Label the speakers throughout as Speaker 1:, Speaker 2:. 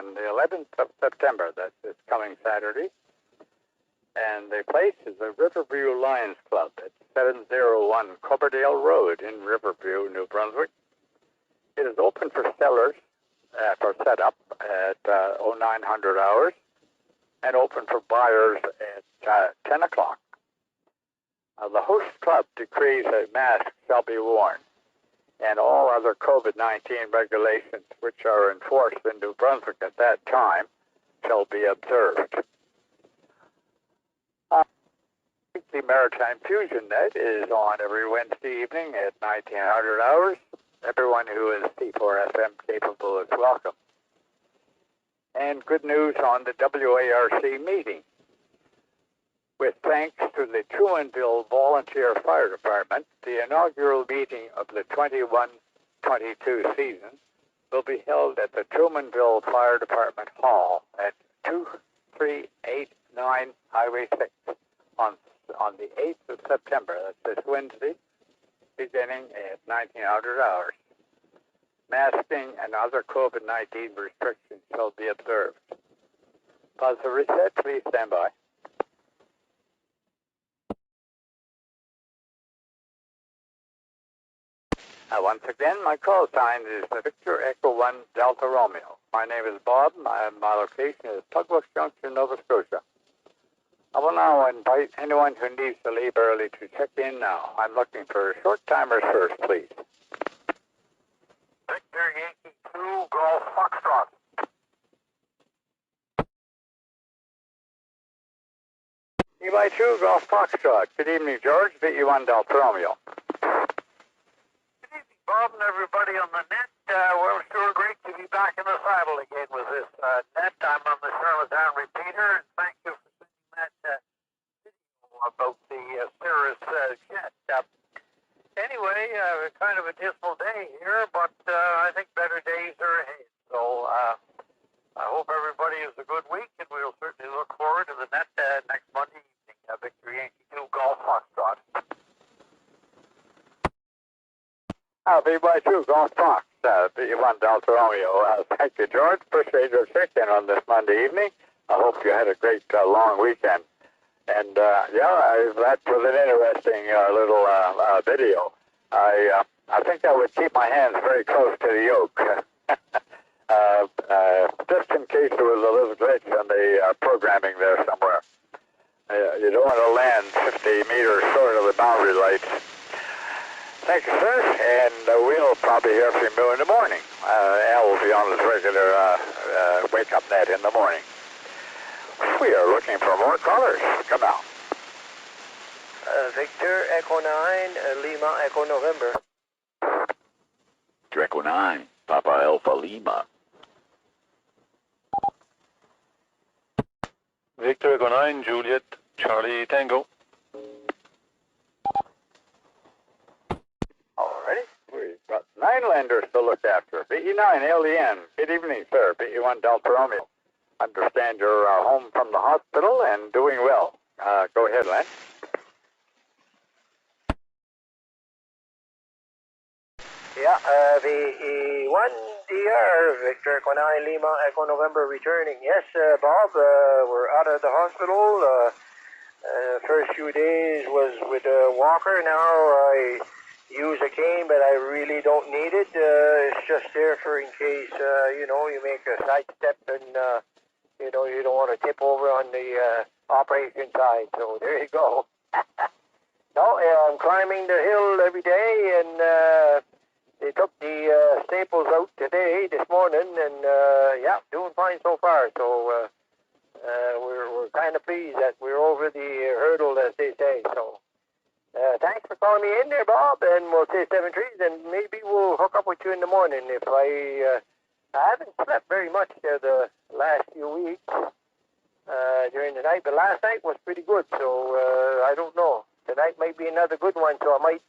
Speaker 1: on the 11th of September. That's this coming Saturday. And the place is the Riverview Lions Club at 701 Coverdale Road in Riverview, New Brunswick. It is open for sellers for setup at 0900 hours and open for buyers at 10 o'clock. The host club decrees a mask shall be worn, and all other COVID-19 regulations which are enforced in New Brunswick at that time shall be observed. The Maritime Fusion Net is on every Wednesday evening at 1900 hours. Everyone who is T4FM capable is welcome. And good news on the WARC meeting. With thanks to the Trumanville Volunteer Fire Department, the inaugural meeting of the 21-22 season will be held at the Trumanville Fire Department Hall at 2389 Highway 6 on the 8th of September. That's this Wednesday, beginning at 1900 hours. Masking and other COVID-19 restrictions shall be observed. Pause the reset. Please stand by. Once again, my call sign is Victor Echo 1 Delta Romeo. My name is Bob. My location is Tugbuck Junction, Nova Scotia. I will now invite anyone who needs to leave early to check in now. I'm looking for short timers first, please.
Speaker 2: Victor Yankee 2, Golf Foxtrot.
Speaker 1: Levi 2, Golf Foxtrot. Good evening, George. VE1 Delta Romeo.
Speaker 2: Good evening, Bob, and everybody on the net. Well, sure great to be back in the saddle again with this net. I'm on the Charlottetown repeater, and thank you for sending that video about the Cirrus jet. Anyway, kind of a dismal day here, but I think better days are ahead. So I hope everybody has a good week, and we'll certainly look forward to the net next Monday evening. Victor Yankee 2 Golf Foxtrot.
Speaker 1: VY2 Golf Fox, VE1 Delta Romeo. Thank you, George. Appreciate your check-in on this Monday evening. I hope you had a great long weekend. And that was an interesting little video. I think I would keep my hands very close to the yoke, just in case there was a little glitch on the programming there somewhere. You don't want to land 50 meters short of the boundary lights. Thank you, sir, and we'll probably hear from you in the morning. Al will be on his regular wake-up net in the morning. We are looking for more callers. Come out.
Speaker 2: Victor Echo 9, Lima Echo November.
Speaker 3: Victor Echo 9, Papa Alpha Lima.
Speaker 4: Victor Echo 9, Juliet, Charlie Tango.
Speaker 1: Alrighty. We've got 9 landers to look after. VE9 LEN. Good evening, sir. VE1 Delta Romeo. Understand you're home from the hospital and doing well. Go ahead, Len.
Speaker 2: Yeah, VE1 DR, Victor Echo 9, Lima Echo November returning. Yes, Bob, we're out of the hospital. First few days was with a walker. Now I use a cane, but I really don't need it. It's just there for in case, you make a side step and, you don't want to tip over on the operation side. So there you go. No, I'm climbing the hill every day, and they took the staples out this morning, and doing fine so far. So we're kind of pleased that we're over the hurdle, as they say. So thanks for calling me in there, Bob, and we'll say 7 trees, and maybe we'll hook up with you in the morning. If I haven't slept very much there the last few weeks during the night, but last night was pretty good, so I don't know. Tonight might be another good one, so I might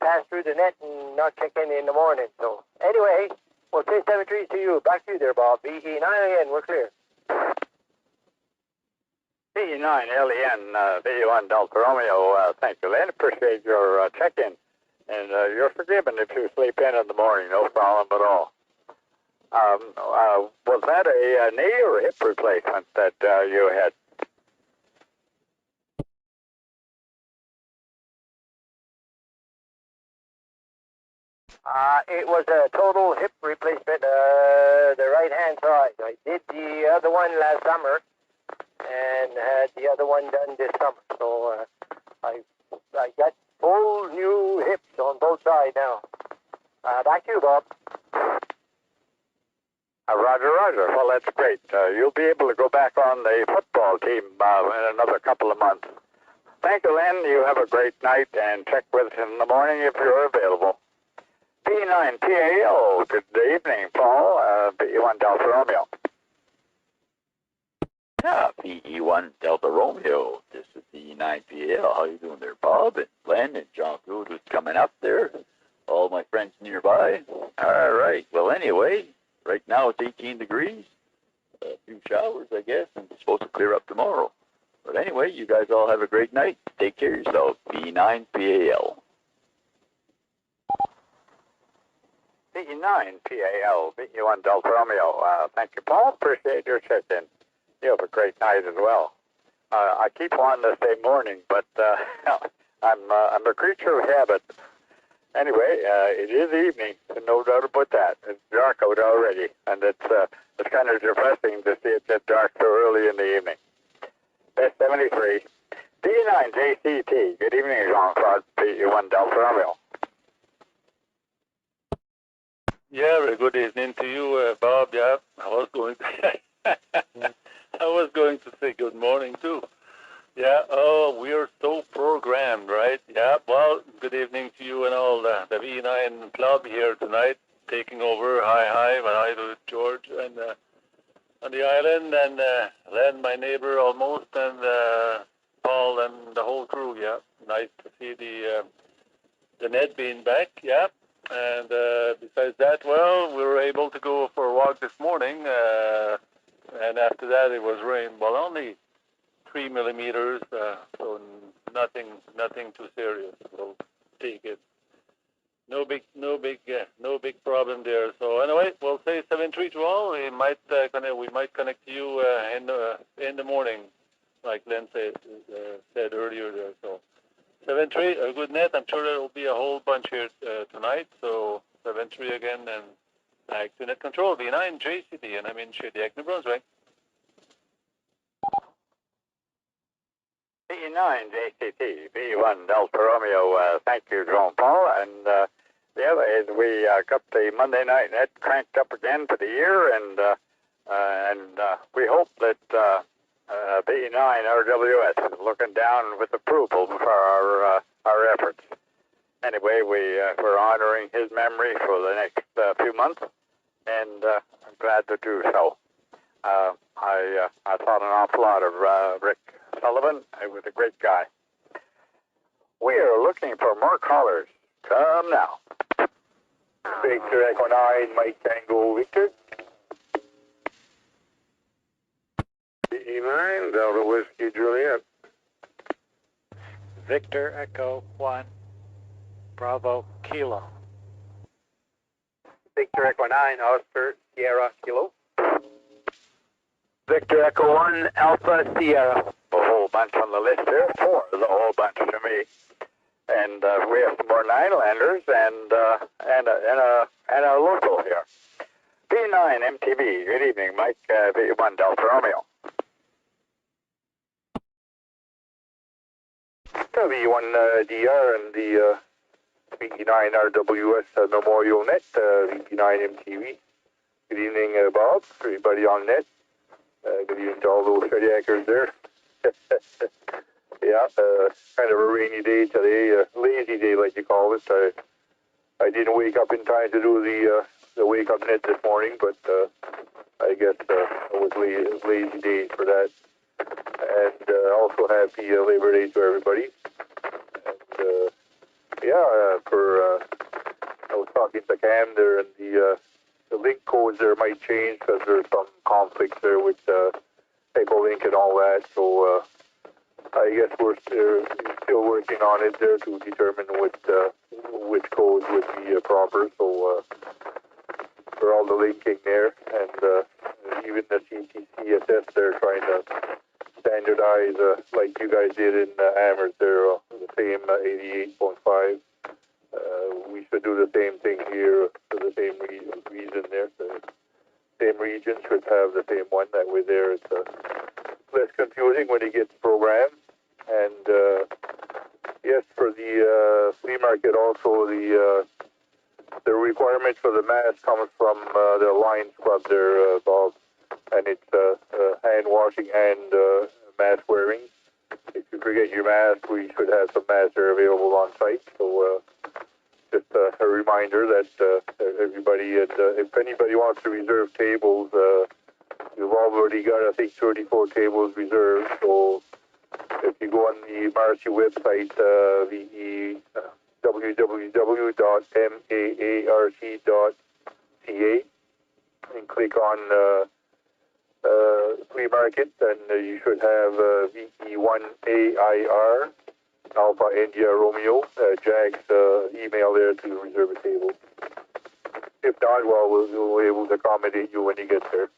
Speaker 2: pass through the net and not check in the morning. So anyway, we'll say 7 trees to you. Back to you there, Bob. VE9 LEN, we're clear.
Speaker 1: VE9 LEN, VE1 Delta Romeo. Thank you, Len. Appreciate your check-in. And you're forgiven if you sleep in the morning. No problem at all. Was that a knee or hip replacement that you had?
Speaker 2: It was a total hip replacement, the right-hand side. I did the other one last summer and had the other one done this summer. So I got full new hips on both sides now. Back to you, Bob.
Speaker 1: Roger, Roger. Well, that's great. You'll be able to go back on the football team in another couple of months. Thank you, Len. You have a great night, and check with us in the morning if you're available. P9PAL, good evening, Paul. B1 Delta Romeo.
Speaker 3: Yeah, PE1 Delta Romeo. This is the 9PL. How you doing there, Bob and Glenn and John Claude, who's coming up there? All my friends nearby. All right. Well, anyway, right now it's 18 degrees. A few showers, I guess, and it's supposed to clear up tomorrow. But anyway, you guys all have a great night. Take care of yourself. B9PAL.
Speaker 1: P9PAL, B1 Delta Romeo. Thank you, Paul. Appreciate your check-in. You have a great night as well. I keep wanting to say morning, but I'm a creature of habit. Anyway, it is evening, no doubt about that. It's dark out already, and it's kind of depressing to see it get dark so early in the evening. Best 73. D9JCT. Good evening, Jean-Claude. B1 Delta Romeo.
Speaker 4: Yeah, very good evening to you, Bob. Yeah, I was going to say good morning too. Yeah, oh, we are so programmed, right? Yeah, well, good evening to you and all the V9 club here tonight, taking over. Hi, and hi to George and on the island, and Len, my neighbor almost, and Paul and the whole crew. Yeah, nice to see the net being back. Yeah. And besides that, well, we were able to go for a walk this morning, and after that it was rain. Well, only 3 millimeters, so nothing too serious. We'll take it. No big problem there. So anyway, we'll say 7-3 to all. We might connect to you in the morning, like Len said earlier there. So. 7-3, a good net. I'm sure there will be a whole bunch here tonight. So 7-3 again, and back to net control. V9 JCD, and I'm in Shediac, New Brunswick.
Speaker 1: B9JCT, B1 Delta Romeo. Thank you, Jean Paul. And we got the Monday night net cranked up again for the year, and we hope that B9 RWS is looking down with approval for our efforts. Anyway, we're honoring his memory for the next few months, and I'm glad to do so. I thought an awful lot of Rick Sullivan. He was a great guy. We are looking for more callers. Come now. Victor Echo 9, Mike Tango Victor. E9, Delta Whiskey Juliet.
Speaker 5: Victor Echo 1, Bravo Kilo.
Speaker 2: Victor Echo 9, Oscar Sierra Kilo.
Speaker 1: Victor Echo 1, Alpha Sierra. A whole bunch on the list here. 4, the whole bunch to me. And we have some more Ninelanders and a local here. P9 MTV. Good evening, Mike. V1 Delta Romeo. V1 DR and the V9 RWS Memorial Net, V9 MTV. Good evening, Bob. Everybody on net. Good evening to all those Shediackers there. Yeah, kind of a rainy day today, lazy day like you call it. I didn't wake up in time to do the wake up net this morning, but I guess it was lazy day for that. And also happy Labor Day to everybody. And I was talking to Cam there, and the link codes there might change because there's some conflicts there with Echolink and all that. So I guess we're still working on it there to determine which codes would be proper. So
Speaker 6: for all the linking there, and even the CTCSS, they're trying to standardize, like you guys did in Amherst, they're the same 88.5. We should do the same thing here for the same reason there. The same region should have the same one. That way there it's less confusing when it gets programmed. And yes, for the flea market also, the requirement for the mask comes from the Lions Club there, Bob, and it's hand washing and mask wearing. If you forget your mask, we should have some masks that are available on site. So just a reminder that everybody, and if anybody wants to reserve tables, you've already got, I think, 34 tables reserved. So if you go on the Marcy website, www.maarc.ca, and click on flea market, and you should have VE1AIR, Alpha India Romeo, Jack's email there to reserve a table. If not, well, we'll be able to accommodate you when you get there.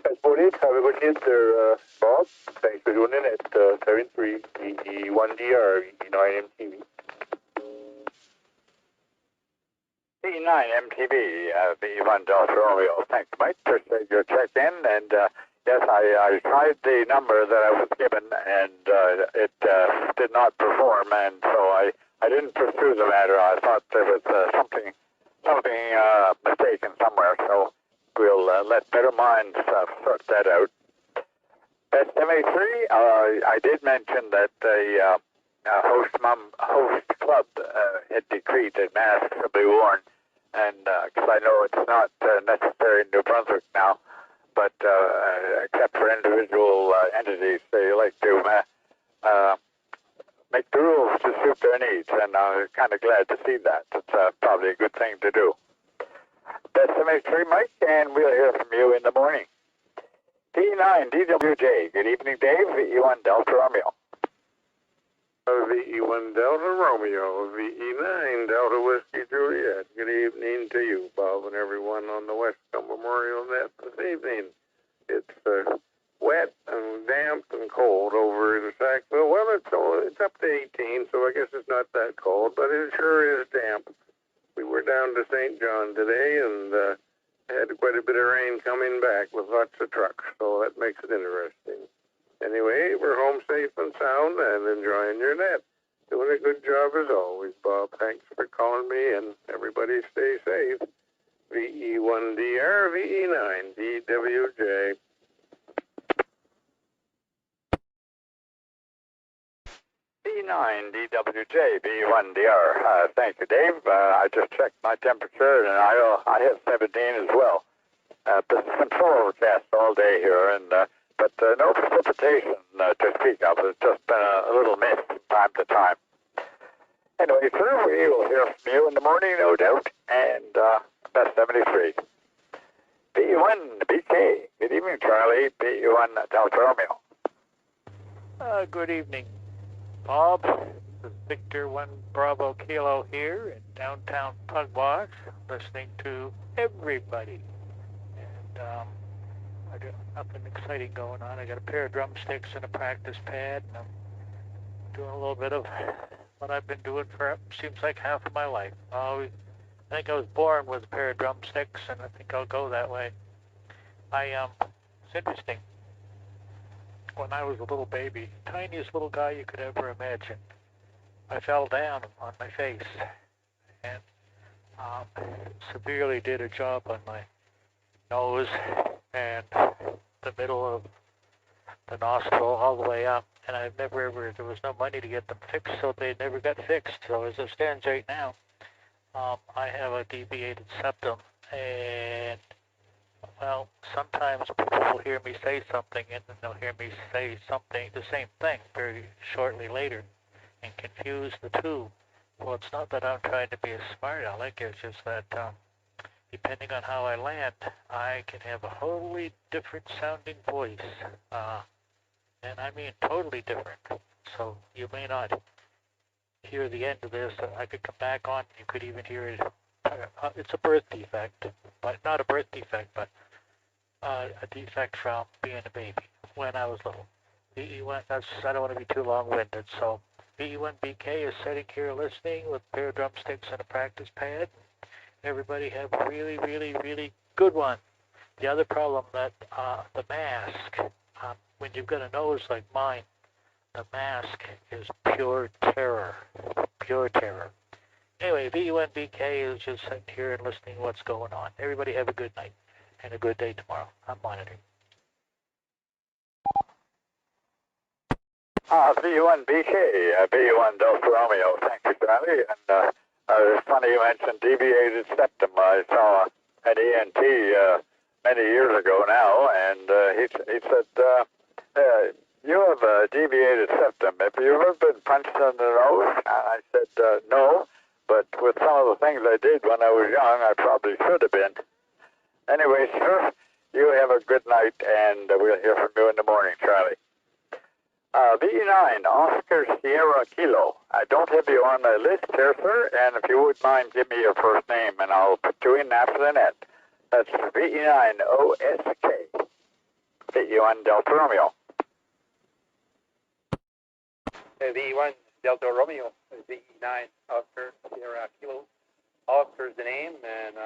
Speaker 6: That's about it. Have a good night there, Bob. Thanks for doing it at 73 VE1DR, VE9MTV.
Speaker 1: VE9MTV, VE1 Delta Romeo. Thanks, Mike. Appreciate your check-in. And yes, I tried the number that I was given, and it did not perform, and so I didn't pursue the matter. I thought there was something mistaken somewhere, so we'll let better minds sort that out. SMA3, I did mention that the host club had decreed that masks will be worn, and because I know it's not necessary in New Brunswick now, but except for individual entities, they like to make the rules to suit their needs, and I'm kind of glad to see that. It's probably a good thing to do. That's MH3 Mike, and we'll hear from you in the morning. D9 DWJ, good evening, Dave. VE1 Delta Romeo.
Speaker 6: VE1 Delta Romeo, VE9 Delta Whiskey Juliet. Good evening to you, Bob, and everyone on the Westcumb Memorial Net this evening. It's wet and damp and cold over in Sackville. Well, it's up to 18, so I guess it's not that cold, but it sure is damp. We were down to St. John today and had quite a bit of rain coming back with lots of trucks, so that makes it interesting. Anyway, we're home safe and sound and enjoying your net. Doing a good job as always, Bob. Thanks for calling me, and everybody stay safe. VE1DR, VE9, DWJ.
Speaker 1: V9 DWJ, V1DR. Thank you, Dave. I just checked my temperature, and I have 17 as well. This is control overcast all day here, and but no precipitation to speak of. It's just been a little mist from time to time. Anyway, sir, we will hear from you in the morning, no doubt, and best 73. B1 BK. Good evening, Charlie. B1 Delta Romeo.
Speaker 5: Good evening, Bob. This is Victor 1 Bravo Kilo here in downtown Pugwash, listening to everybody. And I got nothing exciting going on. I got a pair of drumsticks and a practice pad, and I'm doing a little bit of what I've been doing for seems like half of my life. I think I was born with a pair of drumsticks, and I think I'll go that way. It's interesting. When I was a little baby, tiniest little guy you could ever imagine, I fell down on my face and severely did a job on my nose and the middle of the nostril all the way up, and I've never ever, there was no money to get them fixed, so they never got fixed. So as it stands right now, I have a deviated septum, and well, sometimes people will hear me say something, and then they'll hear me say something, the same thing, very shortly later, and confuse the two. Well, it's not that I'm trying to be a smart aleck, it's just that depending on how I land, I can have a totally different sounding voice, and I mean totally different. So you may not hear the end of this. I could come back on, you could even hear it it's a birth defect, but not a birth defect, but a defect from being a baby when I was little. VE1, I don't want to be too long-winded, so VE1BK is sitting here listening with a pair of drumsticks and a practice pad. Everybody have a really, really, really good one. The other problem that the mask, when you've got a nose like mine, the mask is pure terror. Pure terror. Anyway, VE1BK is just sitting here and listening to what's going on. Everybody have a good night and a good day tomorrow. I'm monitoring.
Speaker 1: V1BK, V1 Delta Romeo. Thank you, Charlie. And it's funny you mentioned deviated septum. I saw an ENT many years ago now, and he said, you have a deviated septum. Have you ever been punched in the nose? And I said, no, but with some of the things I did when I was young, I probably should have been. Anyway, sir, you have a good night, and we'll hear from you in the morning, Charlie. VE9, Oscar Sierra Kilo. I don't have you on my list here, sir, and if you would mind, give me your first name, and I'll put you in after the net. That's VE9 OSK. VE1 Delta Romeo.
Speaker 7: VE1 Delta Romeo, VE9 Oscar Sierra Kilo. Oscar's the name, and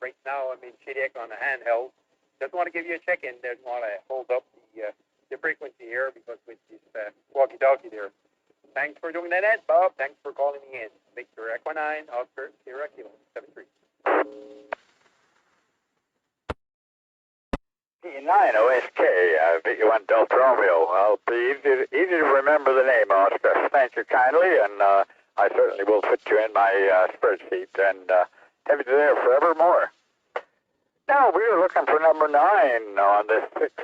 Speaker 7: right now I'm in Chediac on a handheld. Just want to give you a check-in. Didn't want to hold up the frequency here because with this walkie-talkie there. Thanks for doing that, Ed. Bob, thanks for calling me in. Victor Echo 9, Oscar Sierra Kilo 73.
Speaker 1: VE9 OSK, VE1 Delta Romeo. I'll be easy to remember the name, Oscar. Thank you kindly, and I certainly will put you in my spreadsheet and have you there forevermore. Now, we are looking for number 9 on this 6th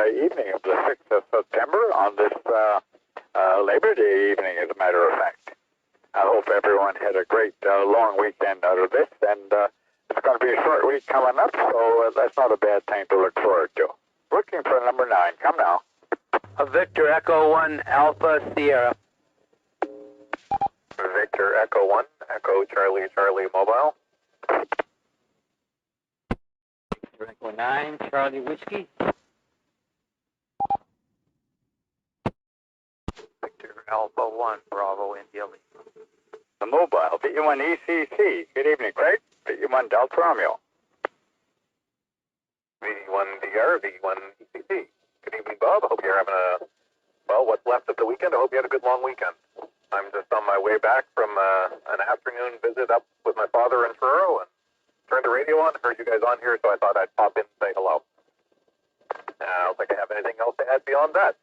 Speaker 1: evening of the 6th of September, on this Labor Day evening, as a matter of fact. I hope everyone had a great long weekend out of this, and it's going to be a short week coming up, so that's not a bad thing to look forward to. Looking for number 9. Come now.
Speaker 8: Victor Echo 1 Alpha Sierra.
Speaker 6: Victor Echo 1, Echo Charlie Charlie Mobile.
Speaker 8: Victor Echo 9 Charlie Whiskey.
Speaker 7: Victor Alpha 1 Bravo India Lima.
Speaker 1: The mobile, VE1 ECC. Good evening, Craig. VE1 Delta Romeo.
Speaker 6: VE1 DR, V1 ECC. Good evening, Bob. I hope you're having what's left of the weekend. I hope you had a good long weekend. I'm just on my way back from an afternoon visit up with my father in Truro, and turned the radio on, heard you guys on here, so I thought I'd pop in and say hello. I don't think I have anything else to add beyond that.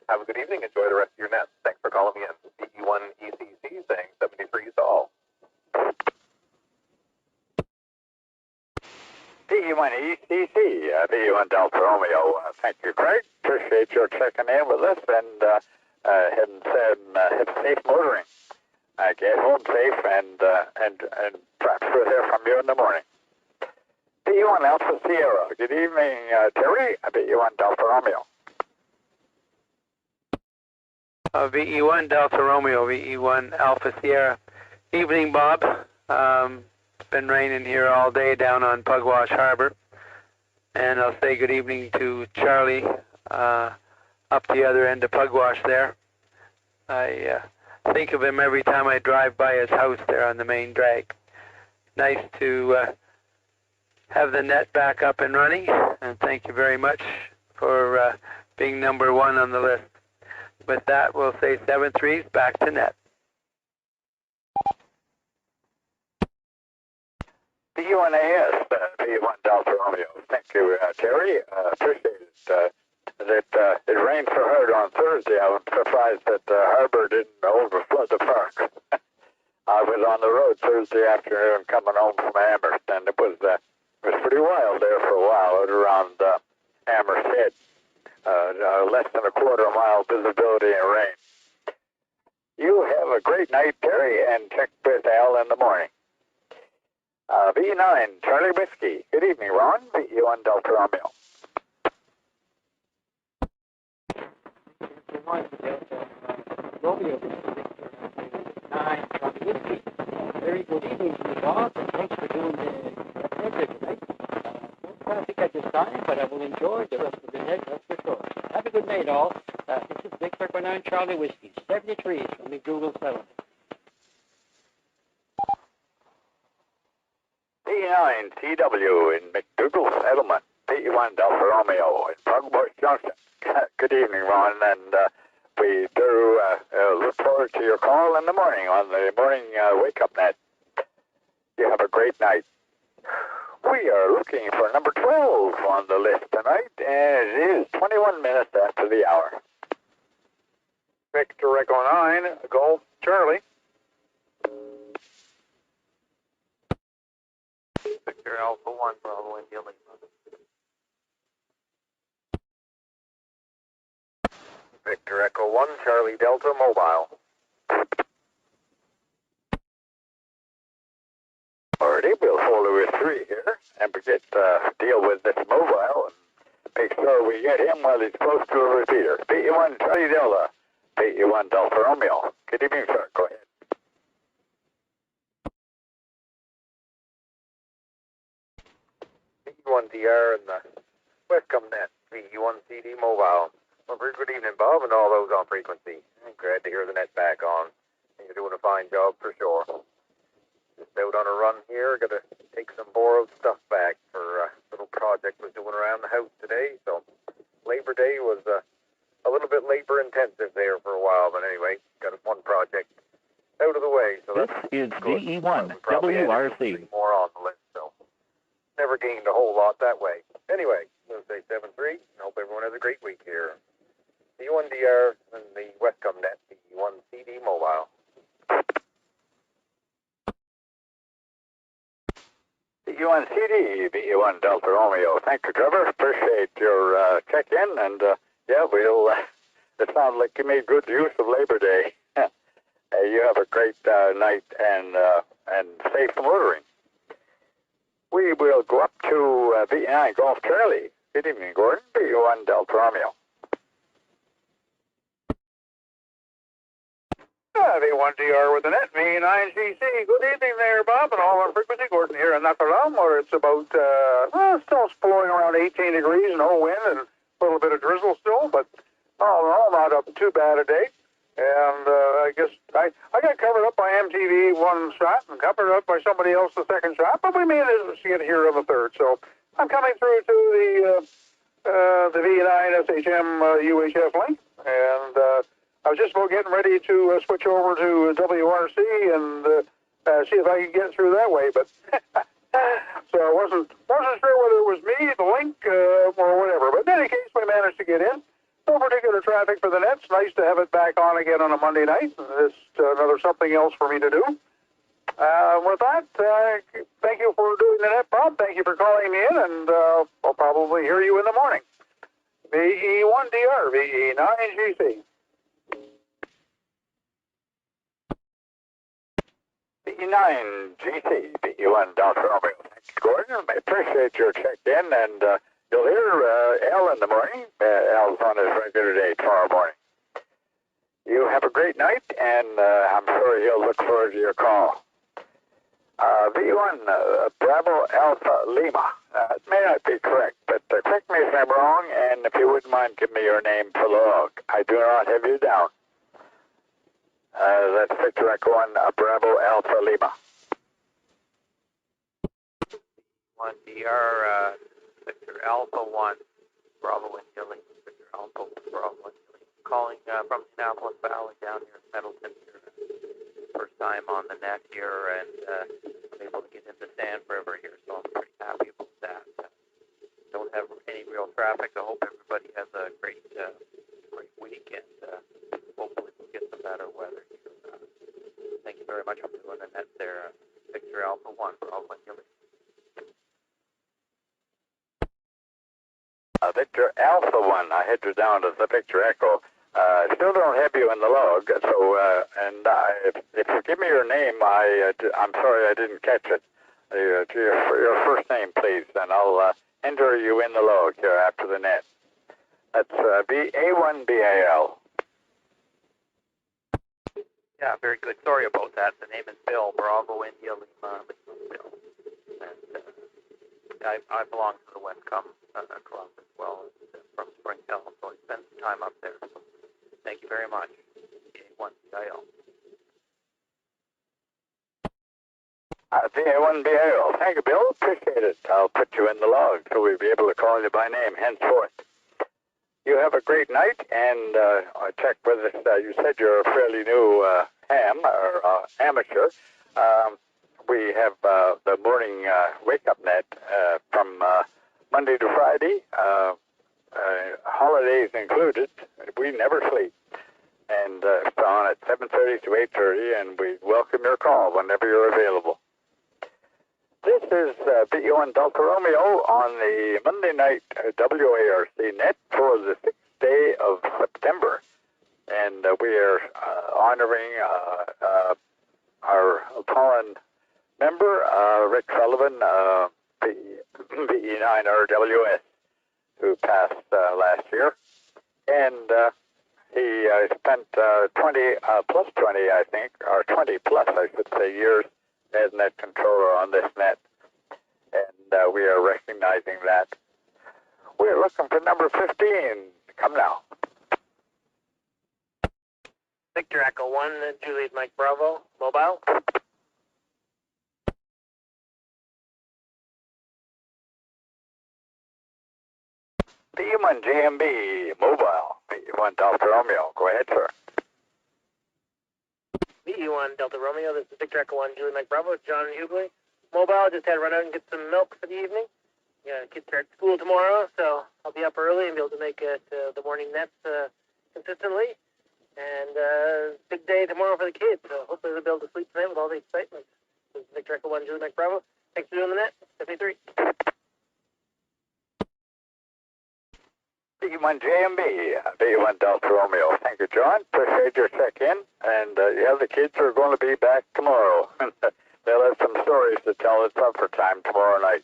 Speaker 6: Have a good evening. Enjoy the rest of your net. Thanks for calling me in. VE1 ECC saying 73 to all.
Speaker 1: VE1 ECC, VE1 Delta Romeo. Thank you, Craig. Appreciate your checking in with us, and have safe motoring. Get home safe, and perhaps we'll hear from you in the morning. VE1 Alpha Sierra. Good evening, Terry. VE1 Delta Romeo.
Speaker 8: VE1 Delta Romeo, VE1 Alpha Sierra. Evening, Bob. It's been raining here all day down on Pugwash Harbor. And I'll say good evening to Charlie up the other end of Pugwash there. I think of him every time I drive by his house there on the main drag. Nice to have the net back up and running, and thank you very much for being number 1 on the list. With that, we'll say 7-3s back to net.
Speaker 1: VE1AS, VE1 Delta Romeo. Thank you, Terry. Appreciate it. It rained so hard on Thursday, I was surprised that the harbor didn't overflood the park. I was on the road Thursday afternoon coming home from Amherst, and it was pretty wild there for a while out around Amherst Head. Less than a quarter-mile visibility and rain. You have a great night, Terry, and check with Al in the morning. VE9, Charlie Whiskey. Good evening, Ron. VE1 Delta Romeo.
Speaker 8: Romeo, Victor 9 Charlie Whiskey.
Speaker 9: very good evening to you, Bob, and thanks for doing the project tonight. No traffic at this time, but I will enjoy the rest of the night, that's for sure. Have a good night, all. This is Victor 9 Charlie Whiskey, 73 from McDougall Settlement.
Speaker 1: P9 TW in McDougall Settlement, P1 Delta Romeo in Pugbush Junction. Good evening, Ron, and we do look forward to your call in the morning on the morning wake-up net. You have a great night. We are looking for number 12 on the list tonight, and it is 21 minutes after the hour.
Speaker 6: Victor Echo 9, Golf Charlie.
Speaker 2: Victor Alpha 1, Bravo, India Lima. Victor Echo 1, Charlie Delta Mobile.
Speaker 1: Alrighty, we'll follow with 3 here and deal with this mobile and make sure we get him while he's close to a repeater. PE1 Charlie Delta, PE1 Delta Romeo. Good evening, sir. Go ahead.
Speaker 2: PE1DR and the Westcumb net, PE1 CD Mobile. Well, very good evening, Bob, and all those on frequency. I'm glad to hear the net back on. You're doing a fine job for sure. Just out on a run here. Got to take some borrowed stuff back for a little project was doing around the house today. So Labor Day was a little bit labor intensive there for a while, but anyway, got one project out of the way. So
Speaker 3: This
Speaker 2: that's
Speaker 3: is
Speaker 2: good.
Speaker 3: VE1
Speaker 2: Probably had
Speaker 3: WRC.
Speaker 2: more on the list, so never gained a whole lot that way. Anyway, we'll say 7-3. Hope everyone has a great week here. P1DR and the Westcumb net, P1 CD Mobile.
Speaker 1: PE1 CD, PE1 Delta Romeo. Thank you, Trevor. Appreciate your check-in, and yeah, we'll. It sounds like you made good use of Labor Day. You have a great night and safe motoring. We will go up to VE9 Golf Charlie. Good evening, Gordon. PE1 Delta Romeo.
Speaker 6: V1DR with the net, V9CC. Good evening there, Bob, and all on frequency. Gordon here in Nakaram, where it's about, still blowing around 18 degrees, no wind, and a little bit of drizzle still, but all in all, not up too bad a day. And I guess I got covered up by MTV one shot and covered up by somebody else the second shot, but we made it to get here on the third. So I'm coming through to the V9 SHM UHF link, and I was just about getting ready to switch over to WRC and see if I could get through that way, but so I wasn't sure whether it was me, the link, or whatever. But in any case, we managed to get in. No particular traffic for the nets. Nice to have it back on again on a Monday night. It's another something else for me to do. With that, thank you for doing the net, Bob. Thank you for calling me in, and I'll probably hear you in the morning. VE1DR, VE9GC.
Speaker 1: PE9 GC, PE1 Delta Romeo. Thanks, Gordon. I appreciate your check-in, and you'll hear Al in the morning. Al's on his regular day tomorrow morning. You have a great night, and I'm sure he'll look forward to your call. V1 Bravo Alpha Lima. It may not be correct, but correct me if I'm wrong, and if you wouldn't mind, give me your name for log. I do not have you down. That's Victor Echo 1 Bravo Alpha Lima.
Speaker 2: 1DR, Victor Alpha 1, Bravo India Lima, Victor Alpha 1, Bravo India Lima. Calling from Annapolis Valley down here in Middleton here. First time on the net here, and I'm able to get into Sand River here, so I'm pretty happy about that. Don't have any real traffic. I hope everybody has a great week, and hopefully we'll get some better weather here. Thank you very much for doing the net there, Victor Alpha 1 for Oakland Hilly.
Speaker 1: Victor Alpha 1, I had you down as the Victor Echo. Still don't have you in the log, so, if you give me your name, I'm sorry I didn't catch it. Your first name, please, and I'll enter you in the log here after the net. That's A1BAL.
Speaker 2: Yeah, very good. Sorry about that. The name is Bill, Bravo India Lima, Bill. And I belong to the Westcumb club as well, from Springtown, so I spent some time up there. So thank you very much. VA1BIO.
Speaker 1: VA1BIO. Thank you, Bill. Appreciate it. I'll put you in the log so we'll be able to call you by name henceforth. You have a great night, and I checked with us. You said you're a fairly new ham or amateur. We have the morning wake-up net from Monday to Friday, holidays included. We never sleep. And it's on at 7:30 to 8:30, and we welcome your call whenever you're available. This is BU1 Delta Romeo on the Monday night WARC net for the 6th day of September. And we are honoring our fallen member, Rick Sullivan, BE9RWS, who passed last year. And he spent 20 plus 20, I think, or 20 plus, I should say, years as net controller on this net. And we are recognizing that. We're looking for number 15. Come now.
Speaker 2: Victor Echo 1, Juliet Mike Bravo, mobile.
Speaker 1: BU1 JMB, mobile. BU1 Delta Romeo. Go ahead, sir.
Speaker 2: BU1 Delta Romeo, this is Victor Echo 1, Juliet Mike Bravo, John Hubley. Mobile, just had to run out and get some milk for the evening. Yeah, kids start school tomorrow, so I'll be up early and be able to make it the morning nets consistently. And big day tomorrow for the kids, so hopefully they'll be able to sleep tonight with all the excitement. This is Victor Echo 1, Juliet Mike Bravo. Thanks for doing the net. 73.
Speaker 1: BU1 JMB, BU1 Delta Romeo. Thank you, John. Appreciate your check-in. And yeah, the kids are going to be back tomorrow. They'll have some stories to tell at supper time tomorrow night.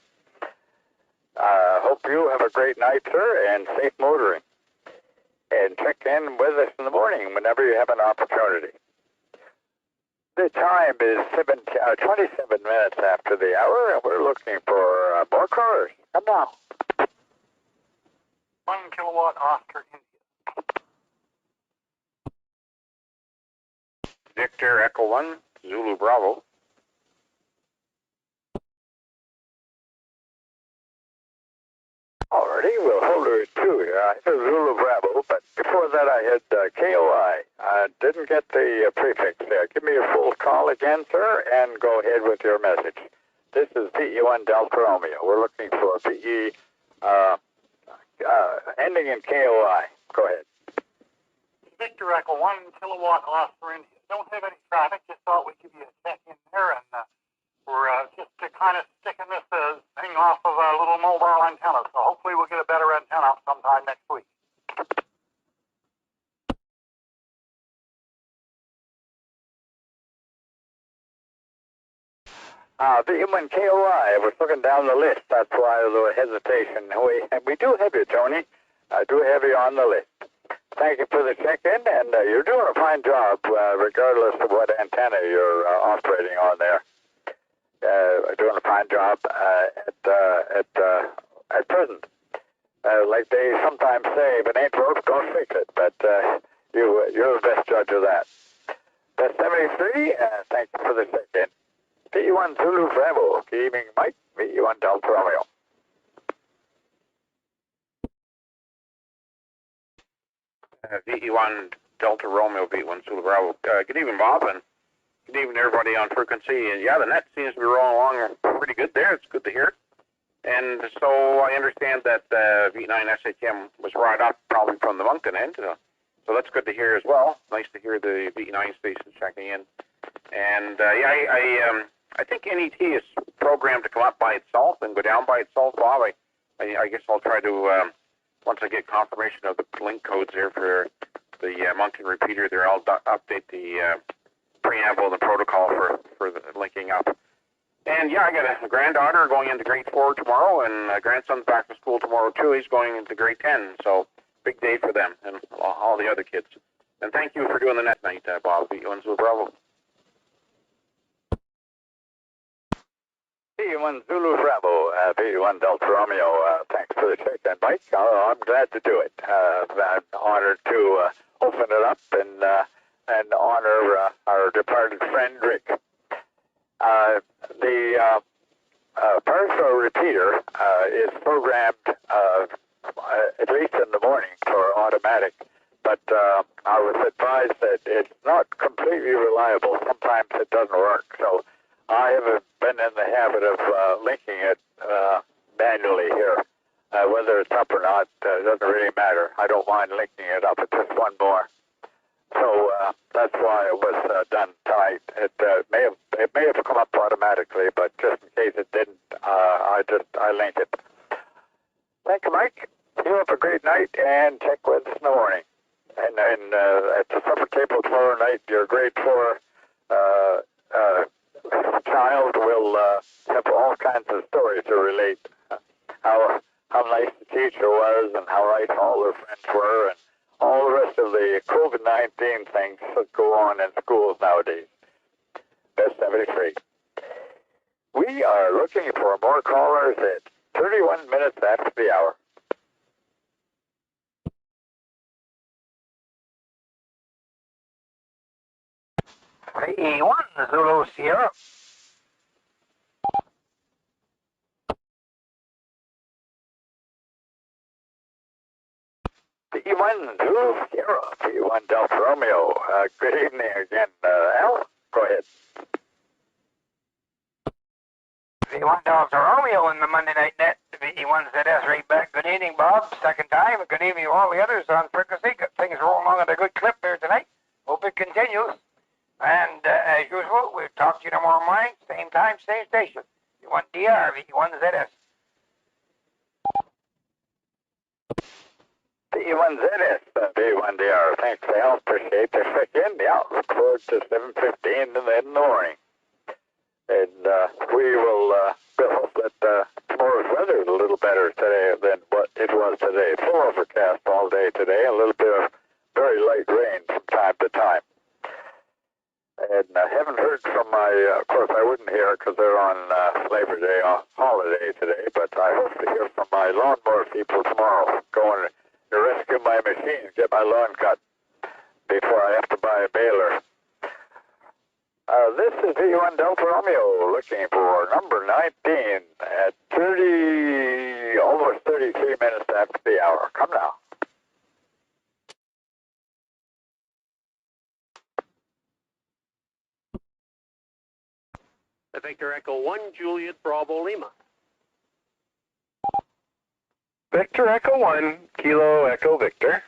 Speaker 1: Hope you have a great night, sir, and safe motoring. And check in with us in the morning whenever you have an opportunity. The time is 27 minutes after the hour, and we're looking for more callers. Come on.
Speaker 7: 1 kilowatt Oscar India.
Speaker 1: Victor Echo 1, Zulu Bravo. Alrighty, we'll hold her at 2 here. I had Zulu Bravo, but before that I had KOI. I didn't get the prefix there. Give me a full call again, sir, and go ahead with your message. This is BU1 Delta Romeo. We're looking for BE ending in KOI. Go ahead.
Speaker 7: Victor Echo 1 kilowatt Oscar India. Don't have any traffic, just thought we'd give you a check in there, and we're just kind of sticking this thing off of a little mobile antenna, so hopefully we'll get a better antenna sometime next week.
Speaker 1: BU1 KOI, I was looking down the list, that's why a little hesitation. We do have you, Tony. I do have you on the list. Thank you for the check-in, and you're doing a fine job, regardless of what antenna you're operating on there. Doing a fine job at present. Like they sometimes say, if it ain't broke, don't fix it. But you're the best judge of that. That's 73. Thank you for the check-in. BU1 Zulu Bravo. Good evening, Mike. BU1 Delta Romeo.
Speaker 10: VE1 Delta Romeo, V1 Zulu Bravo. Good evening, Bob, and good evening, everybody on frequency. And yeah, the net seems to be rolling along pretty good there. It's good to hear. And so I understand that V9 SHM was right up probably from the Moncton end. So that's good to hear as well. Nice to hear the V9 station checking in. And yeah, I think NET is programmed to come up by itself and go down by itself, Bob. I guess I'll try to, once I get confirmation of the link codes here for the Moncton repeater there, I'll update the preamble and the protocol for the linking up. And yeah, I got a granddaughter going into grade 4 tomorrow, and a grandson's back to school tomorrow too. He's going into grade 10, so big day for them and all the other kids. And thank you for doing the net night, Bob. B1 Zulu Bravo.
Speaker 1: B1 Zulu Bravo, B1 Delta Romeo, thanks for the check-in, Mike. I'm glad to do it. I'm honored to open it up and honor our departed friend, Rick. The partial repeater is programmed at least in the morning for automatic, but I was advised that it's not completely reliable. Sometimes it doesn't work, so I have been in the habit of linking it manually here. Whether it's up or not doesn't really matter. I don't mind linking it up. It's just one more. So that's why it was done tonight. It may have come up automatically, but just in case it didn't, I link it. Thank you, Mike. You have a great night, and check with us in the morning. And at the supper table tomorrow night, your grade 4 child will have all kinds of stories to relate. How nice the teacher was, and how nice all their friends were, and all the rest of the COVID-19 things that go on in schools nowadays. Best 73. We are looking for more callers at 31 minutes after the hour.
Speaker 2: E1 Zulu Sierra.
Speaker 1: P1 Zulu Sierra, P1 Delta Romeo. Good evening again, Al. Go ahead.
Speaker 2: V1 Delta Romeo in the Monday Night Net. VE1ZS right back. Good evening, Bob. Second time. Good evening to all the others on frequency. Good things rolling along at a good clip there tonight. Hope it continues. And as usual, we'll talk to you tomorrow morning. Same time, same station. V1DR, VE1ZS.
Speaker 1: P1ZS, P1DR. Thanks, Al. Appreciate the check-in. Yeah, look forward to 7:15 in the morning. And we will hope that tomorrow's weather is a little better today than what it was today. Full overcast all day today, a little bit of very light rain from time to time. And I haven't heard from of course I wouldn't hear because they're on Labor Day holiday today, but I hope to hear from my lawnmower people tomorrow, going to rescue my machine, get my lawn cut before I have to buy a baler. This is V1 Delta Romeo looking for number 19 at almost 33 minutes after the hour. Come now.
Speaker 11: Victor Echo 1, Juliet Bravo Lima.
Speaker 10: Victor Echo 1, Kilo Echo Victor.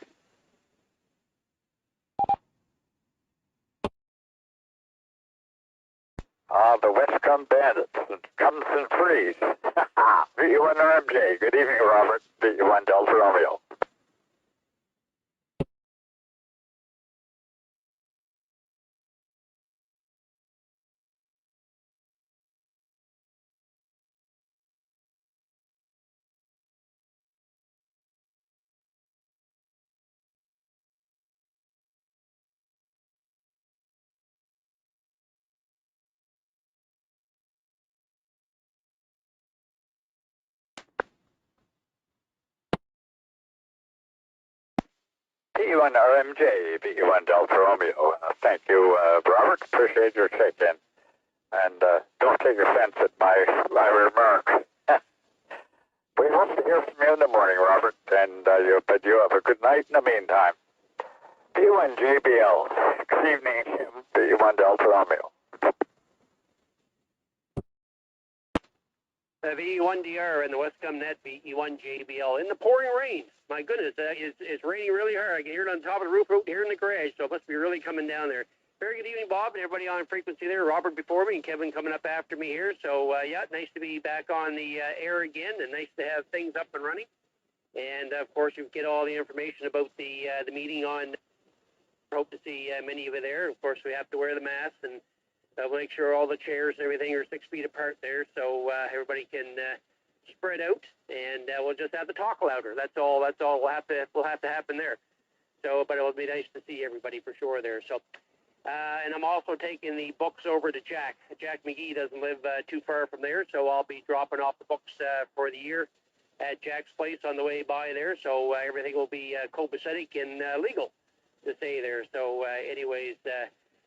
Speaker 1: The Westcumb Bandits. It comes and freeze. V1 RMJ. Good evening, Robert. V1 Delta Romeo. P1 RMJ, P1 Delta Romeo. Thank you, Robert. Appreciate your check-in. And don't take offense at my remarks. We hope to hear from you in the morning, Robert. And but you have a good night in the meantime. P1 JBL. Good evening, P1 Delta Romeo.
Speaker 11: VE1DR and the Westcumb Net, VE1JBL. In the pouring rain. My goodness, it's raining really hard. I can hear it on top of the roof out here in the garage, so it must be really coming down there. Very good evening, Bob, and everybody on frequency there. Robert before me and Kevin coming up after me here. So, yeah, nice to be back on the air again, and nice to have things up and running. And, of course, you get all the information about the meeting on. Hope to see many of you there. Of course, we have to wear the masks, and we'll make sure all the chairs and everything are 6 feet apart there, so everybody can spread out, and we'll just have to talk louder. That's all. Will have to happen there. So, but it will be nice to see everybody for sure there. So, and I'm also taking the books over to Jack. Jack McGee doesn't live too far from there, so I'll be dropping off the books for the year at Jack's place on the way by there. So everything will be copacetic and legal to say there. So anyways,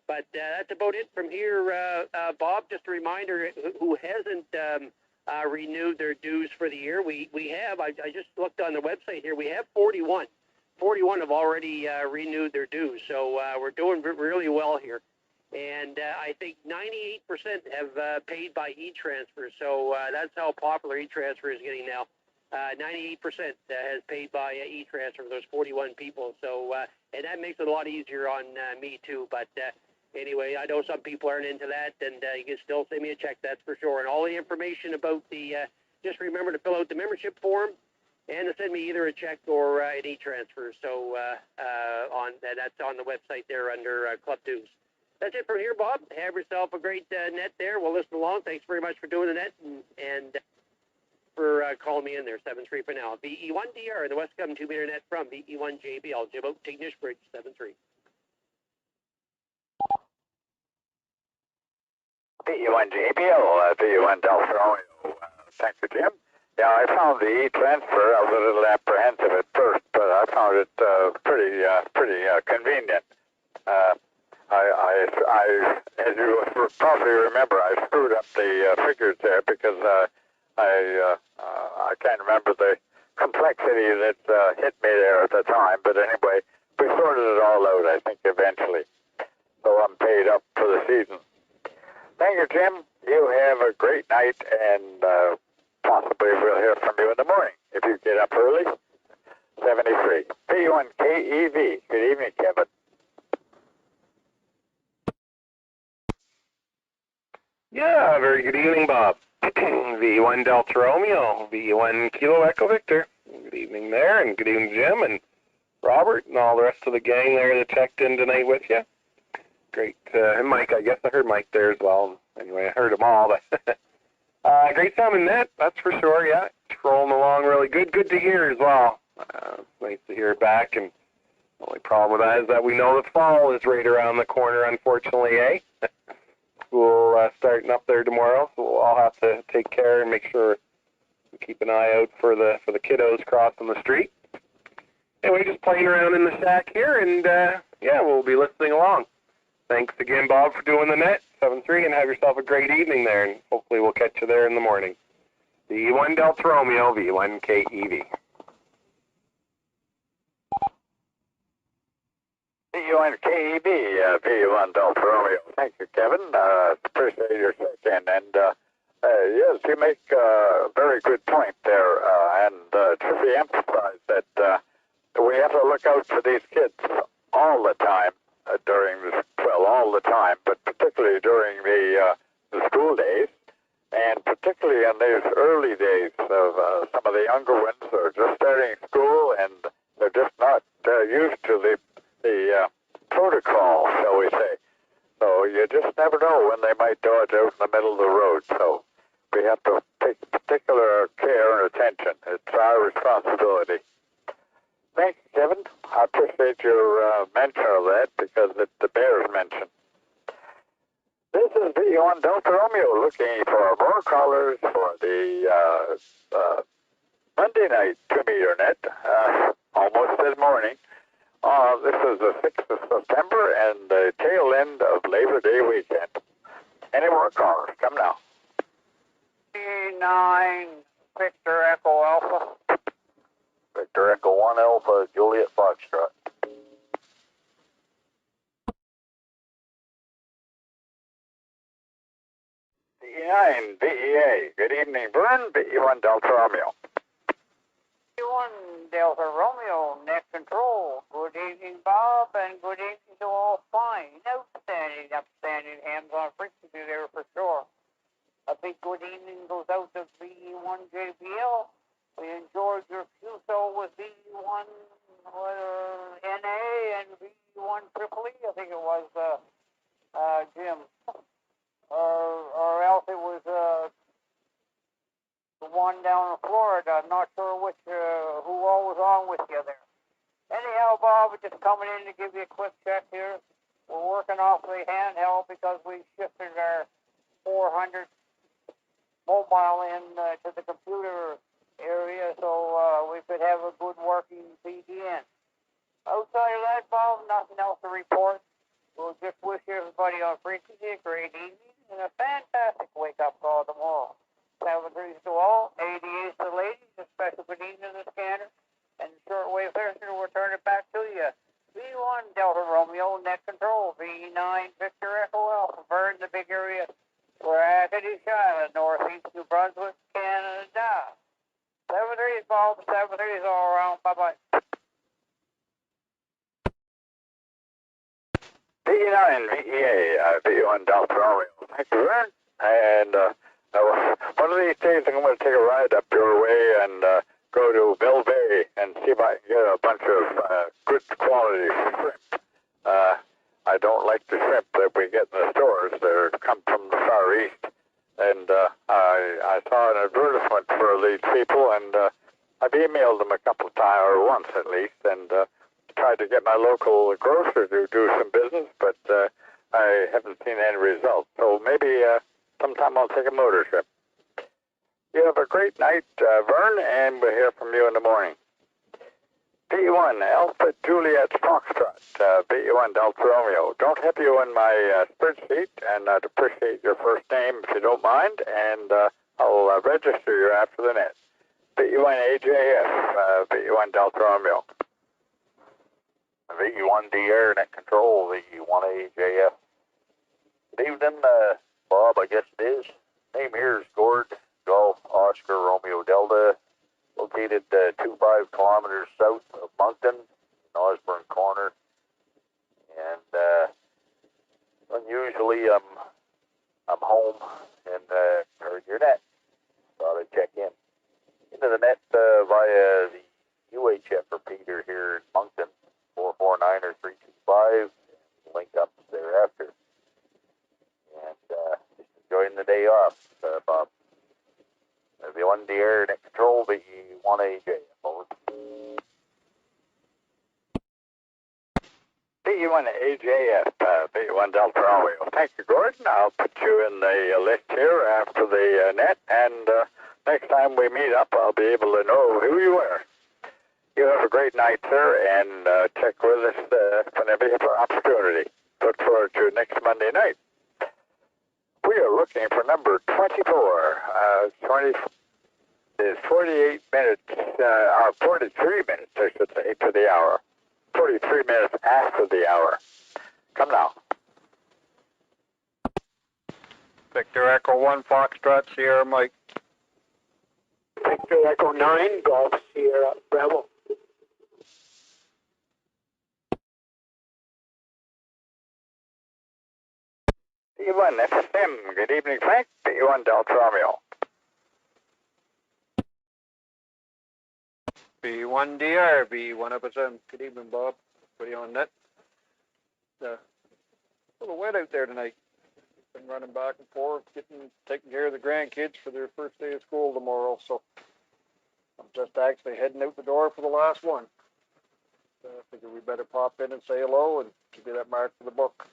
Speaker 11: but that's about it from here, Bob. Just a reminder, who hasn't renewed their dues for the year, we have, I just looked on the website here, we have 41. 41 have already renewed their dues, so we're doing really well here. And I think 98% have paid by e-transfer, so that's how popular e-transfer is getting now. 98% has paid by e-transfer for those 41 people, so and that makes it a lot easier on me too. But anyway, I know some people aren't into that, and you can still send me a check, that's for sure. And all the information about the, just remember to fill out the membership form and to send me either a check or an e-transfer. So that's on the website there under Club Dues. That's it from here, Bob. Have yourself a great net there. We'll listen along. Thanks very much for doing the net and for calling me in there. 7-3 for now. VE1DR, the Westcumb 2-meter net from VE1JBL, Jim Oak, Tignish Bridge, 7-3.
Speaker 1: VE1JBL, VE1 Delta Romeo. Thank you, Jim. Yeah, I found the e-transfer. I was a little apprehensive at first, but I found it pretty convenient. As you probably remember, I screwed up the figures there because I can't remember the complexity that hit me there at the time. But anyway, we sorted it all out, I think, eventually. So I'm paid up for the season. Thank you, Jim. You have a great night, and possibly we'll hear from you in the morning if you get up early. 73. P1KEV. Good evening, Kevin.
Speaker 12: Yeah, very good evening, Bob. V1 Delta Romeo, V1 Kilo Echo Victor. Good evening there, and good evening, Jim and Robert and all the rest of the gang there that checked in tonight with you. Great, and Mike, I guess I heard Mike there as well. Anyway, I heard them all. But great time in net, that's for sure, yeah. It's rolling along really good. Good to hear as well. Nice to hear it back, and the only problem with that is that we know the fall is right around the corner, unfortunately, eh? School starting up there tomorrow, so we'll all have to take care and make sure we keep an eye out for the kiddos crossing the street. Anyway, just playing around in the shack here, and yeah, we'll be listening along. Thanks again, Bob, for doing the net, 7-3, and have yourself a great evening there, and hopefully we'll catch you there in the morning. V1 Delta Romeo, V1 KEV.
Speaker 1: V1 KEB, V1 Delta Romeo. Thank you, Kevin. Appreciate your check-in. And yes, you make a very good point there. And to re-emphasize that we have to look out for these kids all the time during this, well, all the time, but particularly during the school days, and particularly in these early days of some of the younger ones who are just starting school, and they're just not used to the protocol, shall we say. So you just never know when they might dodge out in the middle of the road. So we have to take particular care and attention. It's our responsibility. Thank you, Kevin. I appreciate your mention of that because it bears mention. This is V1 Delta Romeo looking for more callers for the Monday night 2-meter net, almost this morning. This is the 6th of September and the tail end of Labor Day weekend. Any more callers? Come now.
Speaker 13: 9 Victor Echo Alpha.
Speaker 12: Victor Echo 1 Alpha, Juliet Foxtrot.
Speaker 1: VE9, VEA. Good evening, Vern. VE1 Delta Romeo.
Speaker 13: V1 Delta Romeo, net control. Good evening, Bob, and good evening to all fine, outstanding, upstanding hands-on frequency there for sure. A big good evening goes out to VE1 JBL. We enjoyed your QSO with VE1 NA and VE1 Triple E. I think it was Jim. Or else it was the one down in Florida. I'm not sure which who all was on with you there. Anyhow, Bob, just coming in to give you a quick check here. We're working off the handheld because we shifted our 400 mobile in to the computer area, so we could have a good working BDN. Outside of that, Bob, nothing else to report. We'll just wish everybody on frequency a great evening and a fantastic wake-up call tomorrow. 7-3 to all, 88 to the ladies, a special good evening to the scanner, and the shortwave listener, we'll turn it back to you. V1 Delta Romeo, net control, V9 Victor Echo Alpha, Vern, the big area, Rackety Island, northeast New Brunswick, Canada. 7-3, Bob, 7-3 all around, bye-bye.
Speaker 1: V9 VEA, V1 Delta Romeo. Thank you, Vern. And one of these days I'm going to take a ride up your way and go to Bell Bay and see if I can get a bunch of good quality shrimp. I don't like the shrimp that we get in the stores. They come from the Far East. And I saw an advertisement for these people, and I've emailed them a couple of times, or once at least, and tried to get my local grocer to do some business, but I haven't seen any results. So maybe sometime I'll take a motor trip. You have a great night, Vern, and we'll hear from you in the morning. P1 Alpha Juliet Foxtrot, P1 Delta Romeo. Don't have you in my spreadsheet, and I'd appreciate your first name if you don't mind, and I'll register you after the net. P1 AJF, P1 Delta Romeo.
Speaker 3: V1DR, net control, V1AJF. Good evening, Bob, I guess it is. Name here is Gord, Golf, Oscar, Romeo, Delta. Located 25 kilometers south of Moncton, in Osborne Corner. And unusually, I'm home and heard your net. Thought I'd check in. Into the net via the UHF repeater here in Moncton. 449 or 325, and link up thereafter. And just enjoying the day off, Bob. V1 DR, net control, V1 AJ. Over.
Speaker 1: V1 AJF, V1 Delta Romeo. Thank you, Gordon. I'll put you in the list here after the net, and next time we meet up, I'll be able to know who you are. You have a great night, sir, and check with us whenever you have an opportunity. Look forward to next Monday night. We are looking for number 24. 48 minutes, or 43 minutes, I should say, to the hour. 43 minutes after the hour. Come now.
Speaker 14: Victor Echo 1, Foxtrot, Sierra Mike.
Speaker 15: Victor Echo 9, Golf Sierra Bravo.
Speaker 1: B1 FSM, good evening, Frank. B1 Delta Romeo.
Speaker 14: B1DR, B1 FSM. Good evening, Bob. What are you on net? A little wet out there tonight. Been running back and forth, taking care of the grandkids for their first day of school tomorrow, so I'm just actually heading out the door for the last one. I figure we better pop in and say hello and give you that mark for the book.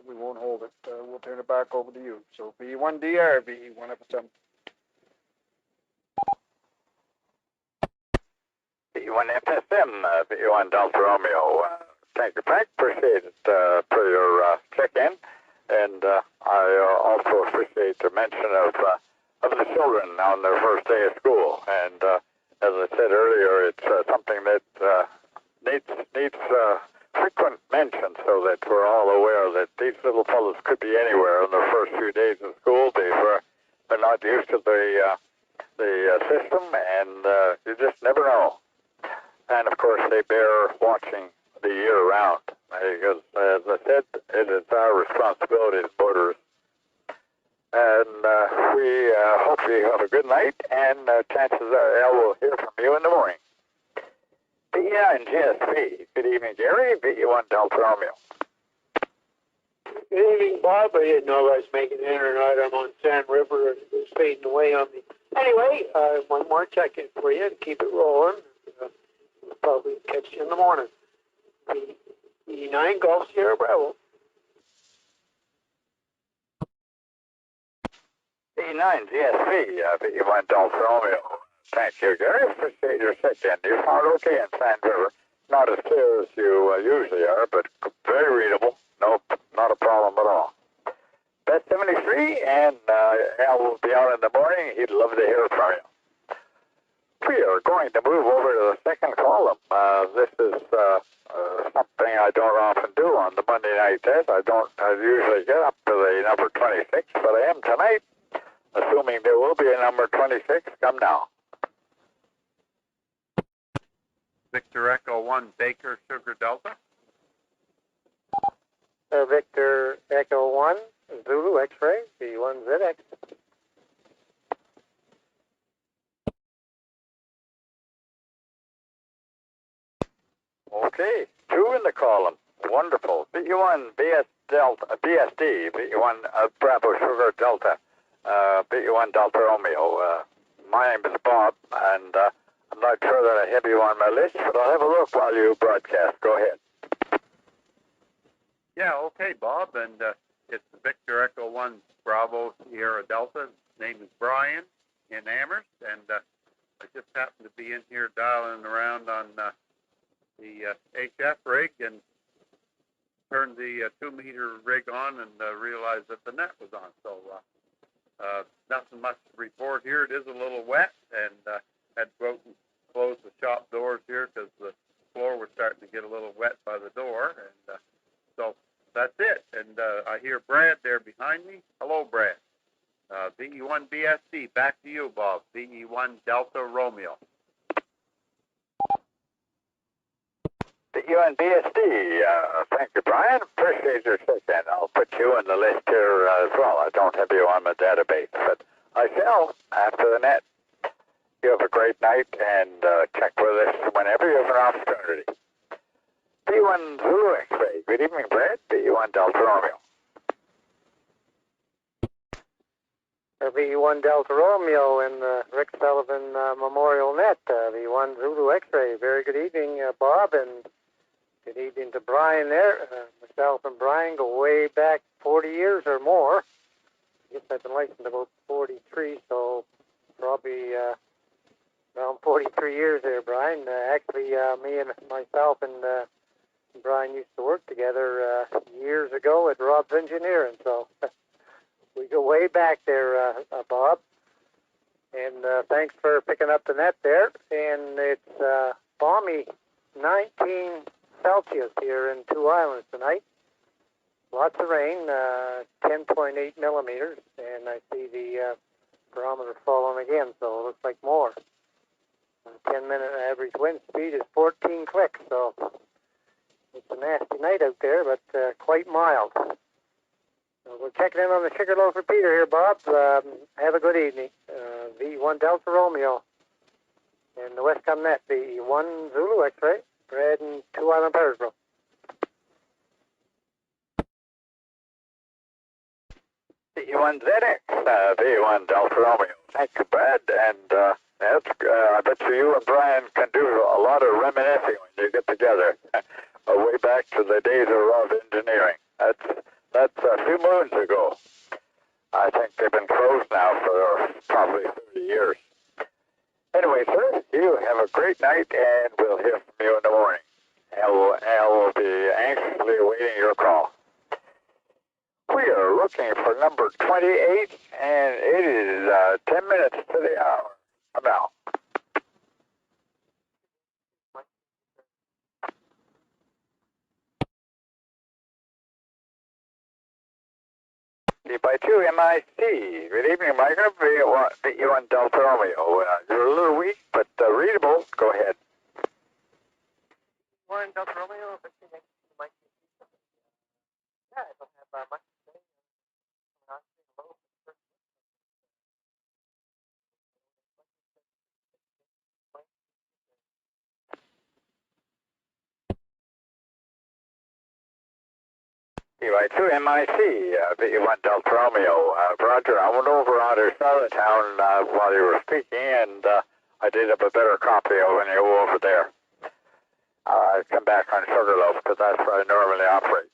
Speaker 14: We won't hold it. We'll turn it back over to you. So B1DR, B1 FSM.
Speaker 1: B1 FSM, B1 Delta Romeo. Thank you, Frank. Appreciate it for your check-in. And I also appreciate the mention of the children on their first day of school. And as I said earlier, it's something that needs frequent mention so that we're all aware that these little fellows could be anywhere in their first few days of school. They're not used to the system, and you just never know. And of course, they bear watching the year round, because as I said, it is our responsibility as motorists. And we hope you have a good night, and chances are I will hear from you in the morning. B9 GSP. Good evening, Gary. B1 Delta Romeo.
Speaker 15: Good evening, Bob. I didn't know if I was making it in or not. I'm on Sand River and it was fading away on me. Anyway, one more check-in for you to keep it rolling. We'll probably catch you in the morning. E9 Golf Sierra Bravo.
Speaker 1: E9 GSV, VE1 Delta Romeo. Thank you, Gary. Appreciate your check-in. You sound okay in Sand River. Not as clear as you usually are, but very readable. Nope, not a problem at all. Bet 73, and Al will be out in the morning. He'd love to hear from you. We are going to move over to the second column. This is something I don't often do on the Monday night test. I usually get up to the number 26, but I am tonight, assuming there will be a number 26. Come now.
Speaker 10: Victor Echo 1 Baker Sugar Delta.
Speaker 2: Victor Echo 1 Zulu X-ray, V1ZX.
Speaker 1: Okay, 2 in the column. Wonderful. VE1 BSD, VE1 Bravo Sugar Delta, VE1 Delta Romeo. My name is Bob, and I'm not sure that I have you on my list, but I'll have a look while you broadcast. Go ahead.
Speaker 10: Yeah, okay, Bob, and it's Victor Echo 1 Bravo Sierra Delta. His name is Brian in Amherst, and I just happened to be in here dialing around on the HF rig and turned the 2-meter rig on and realized that the net was on. So nothing much to report here. It is a little wet, and had to go out and close the shop doors here because the floor was starting to get a little wet by the door. And so that's it. And I hear Brad there behind me. Hello, Brad. VE1 BSD, back to you, Bob. VE1 Delta Romeo.
Speaker 1: VE1 BSD, thank you, Brian. Appreciate your check-in. I'll put you in the list here as well. I don't have you on my database, but I shall after the net. You have a great night, and check with us whenever you have an opportunity. VE1 Zulu X-ray. Good evening, Brad. VE1 Delta Romeo.
Speaker 2: V1 Delta Romeo in the Rick Sullivan Memorial Net. V1 Zulu X-ray. Very good evening, Bob, and good evening to Brian there. Myself and Brian go way back 40 years or more. I guess I've been licensed about 43, so probably around 43 years there, Brian. Actually, me and myself and Brian used to work together years ago at Rob's Engineering, so we go way back there, Bob. And thanks for picking up the net there. And it's balmy 19 Celsius here in Two Islands tonight. Lots of rain, 10.8 millimeters, and I see the barometer falling again, so it looks like more. 10-minute average wind speed is 14 clicks, so it's a nasty night out there, but quite mild. So we're checking in on the Sugarloaf repeater here, Bob. Have a good evening. V1 Delta Romeo and the Westcumb Net, V1 Zulu X-ray, Brad and Two Island Petersburg.
Speaker 1: VE1 ZX, VE1 Delta Romeo. Thank you, Brad, and I bet you and Brian can do a lot of reminiscing when you get together. Way back to the days of Rob Engineering. That's a few moons ago. I think they've been closed now for probably 30 years. Anyway, sir, you have a great night, and we'll hear from you in the morning. Al will be anxiously awaiting your call. We are looking for number 28, and it is 10 minutes to the hour. Now. By 2 MIC. Good evening, Michael. VE1 Delta Romeo. You're a little weak, but readable. Go ahead.
Speaker 2: 1 Delta Romeo, yeah, I don't have much to say.
Speaker 1: By 2 MIC, VE1 Delta Romeo. Roger, I went over on the side of town while you were speaking, and I did have a better copy of when you were over there. come back on Sugarloaf because that's where I normally operate.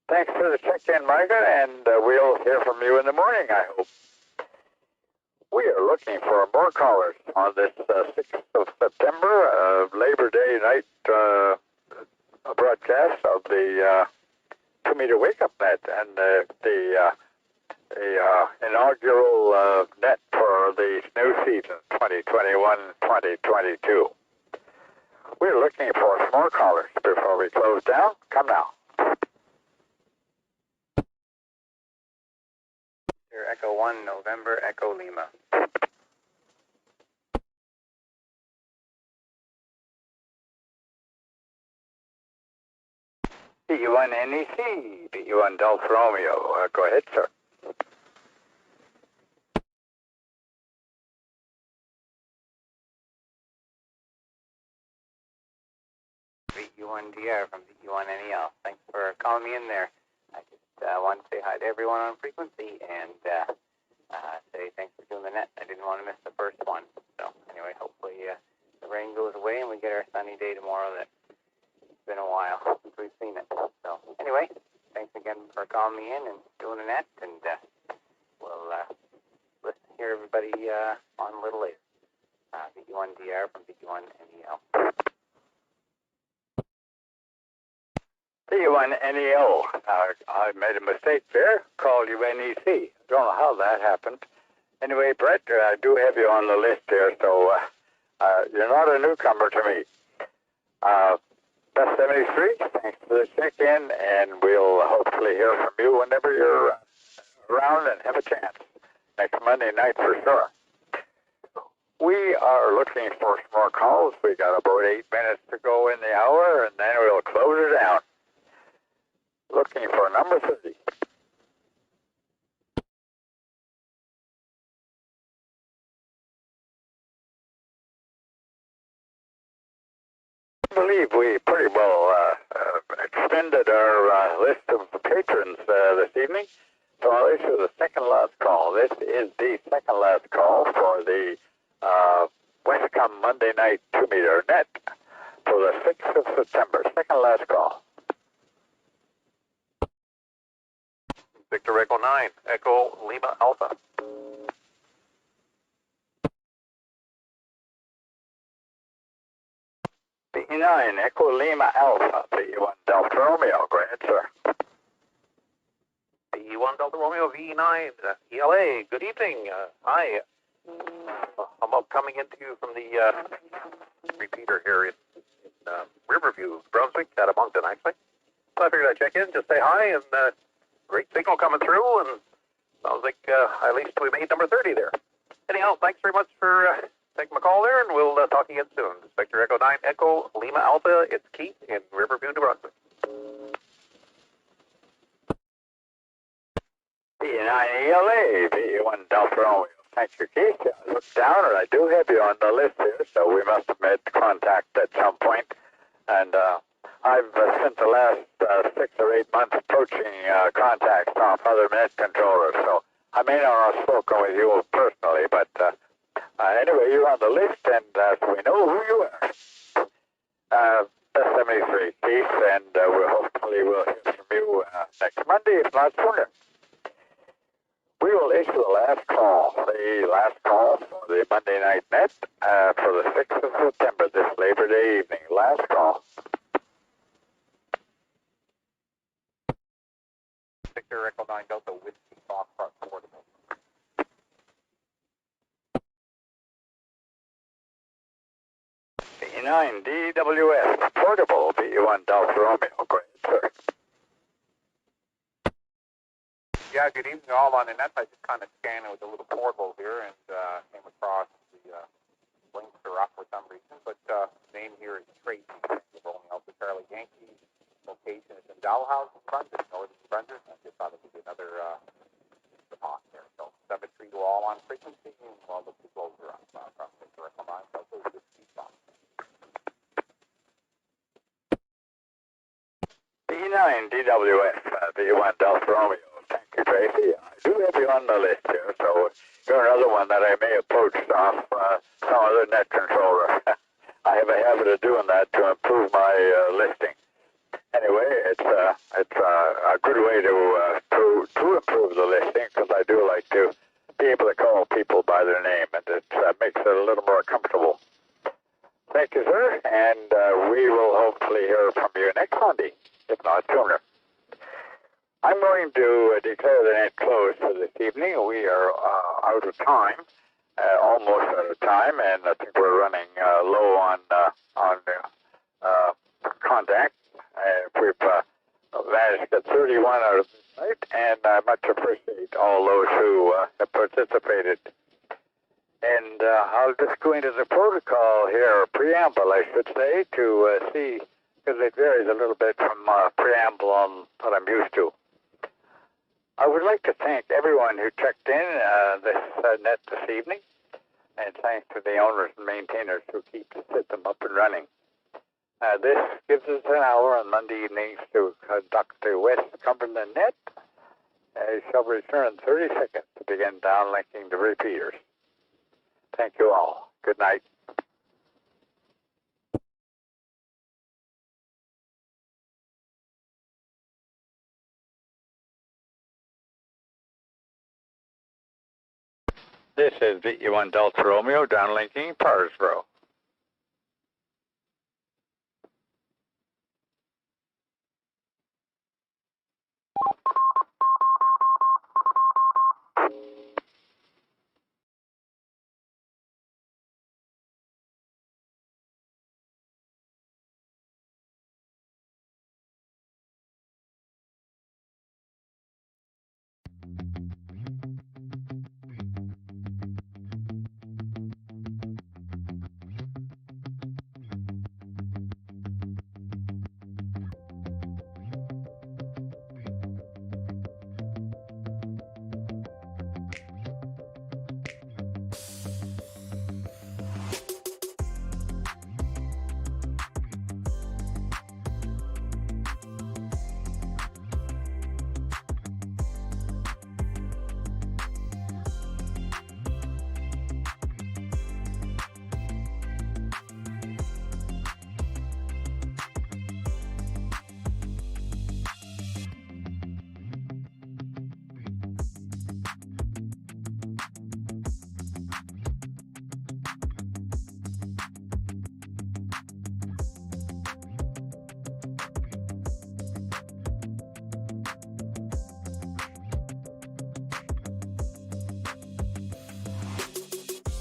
Speaker 1: Thanks for the check-in, Margaret, and we'll hear from you in the morning, I hope. We are looking for more callers on this 6th of September, Labor Day night broadcast of the 2-meter wake-up net and the inaugural net for the snow season 2021-2022. We're looking for some more callers before we close down. Come now.
Speaker 2: Echo 1, November, Echo Lima.
Speaker 1: BU1 NEC, BU1 Delta Romeo. Go ahead, sir.
Speaker 2: BU1DR from BU1 NEL. Thanks for calling me in there. I just want to say hi to everyone on frequency and say thanks for doing the net. I didn't want to miss the first one. So anyway, hopefully the rain goes away and we get our sunny day tomorrow. It's been a while since we've seen it. So anyway, thanks again for calling me in and doing the net, and we'll listen to hear everybody on a little later. BU1DR from BU1 NEL.
Speaker 1: BU1 NEO. I made a mistake there. Called you NEC. Don't know how that happened. Anyway, Brett, I do have you on the list here, so you're not a newcomer to me. Best 73, thanks for the check-in, and we'll hopefully hear from you whenever you're around and have a chance. Next Monday night for sure. We are looking for some more calls. We got about 8 minutes to go in the hour, and then we'll close it down. Looking for number 30. I believe we pretty well extended our list of patrons this evening, so I'll issue the second last call. This is the second last call for the Westcumb Monday night 2-meter net for the 6th of September. Second last call.
Speaker 10: Victor Echo 9, Echo Lima Alpha.
Speaker 1: B9, Echo Lima Alpha, B1 Delta Romeo. Go ahead, sir.
Speaker 10: B1 Delta Romeo V9, ELA. Good evening. Hi. I'm coming into you from the repeater here in Riverview, Brunswick, out of Moncton, actually. So I figured I'd check in, just say hi, and great signal coming through, and sounds like at least we made number 30 there. Anyhow, thanks very much for taking my call there, and we'll talk again soon. Victor Echo 9, Echo Lima Alpha, it's Keith in Riverview, New Brunswick.
Speaker 1: B9 ELA, B1 Delta Romeo. Thank you, Keith. I looked down, and I do have you on the list here, so we must have made contact at some point. And I've spent the last 6 or 8 months poaching contacts off other net controllers, so I may not have spoken with you personally, but anyway, you're on the list, and so we know who you are. Best 73, Keith, and hopefully we'll hear from you next Monday, if not sooner. We will issue the last call for the Monday night net for the 6th of September, this Labor Day evening. Last call.
Speaker 10: Victor Echo 9 Delta Whiskey Foxtrot Portable.
Speaker 1: B9 DWS Portable, B1 Delta Romeo. Go ahead, sir.
Speaker 10: Yeah, good evening all on the net. I just kind of scanned it with a little portable here and came across the links are up for some reason, but name here is Tracy, Rolling Alpha Charlie Yankee. Location is in Dalhousie, Brunswick, northern Brunswick. I just thought it would be another spot there. So 7-3 to all on frequency, and we'll look to close her up from the direct line. So those are the key spots.
Speaker 1: B9 DWS, B1 Delta Romeo. Thank you, Tracy. I do have you on the list here, so you're another one that I may have poached off some other net controller. I have a habit of doing that to improve my I do like to be able to call people by their name, and it makes it a little more comfortable. Thank you, sir, and we will hopefully hear from you next Sunday, if not sooner. I'm going to declare the net closed for this evening. We are out of time, almost out of time, and I think we're running low on contact. We've managed to get 31 out of this night, and I much appreciate all those who have participated. And I'll just go into the protocol here, preamble, I should say, to see, because it varies a little bit from preamble on what I'm used to. I would like to thank everyone who checked in this net this evening, and thanks to the owners and maintainers who keep the system up and running. This gives us an hour on Monday evenings to conduct the West Cumberland net. I shall return in 30 seconds to begin downlinking the repeaters. Thank you all. Good night. This is VE1 Delta Romeo downlinking Parsboro.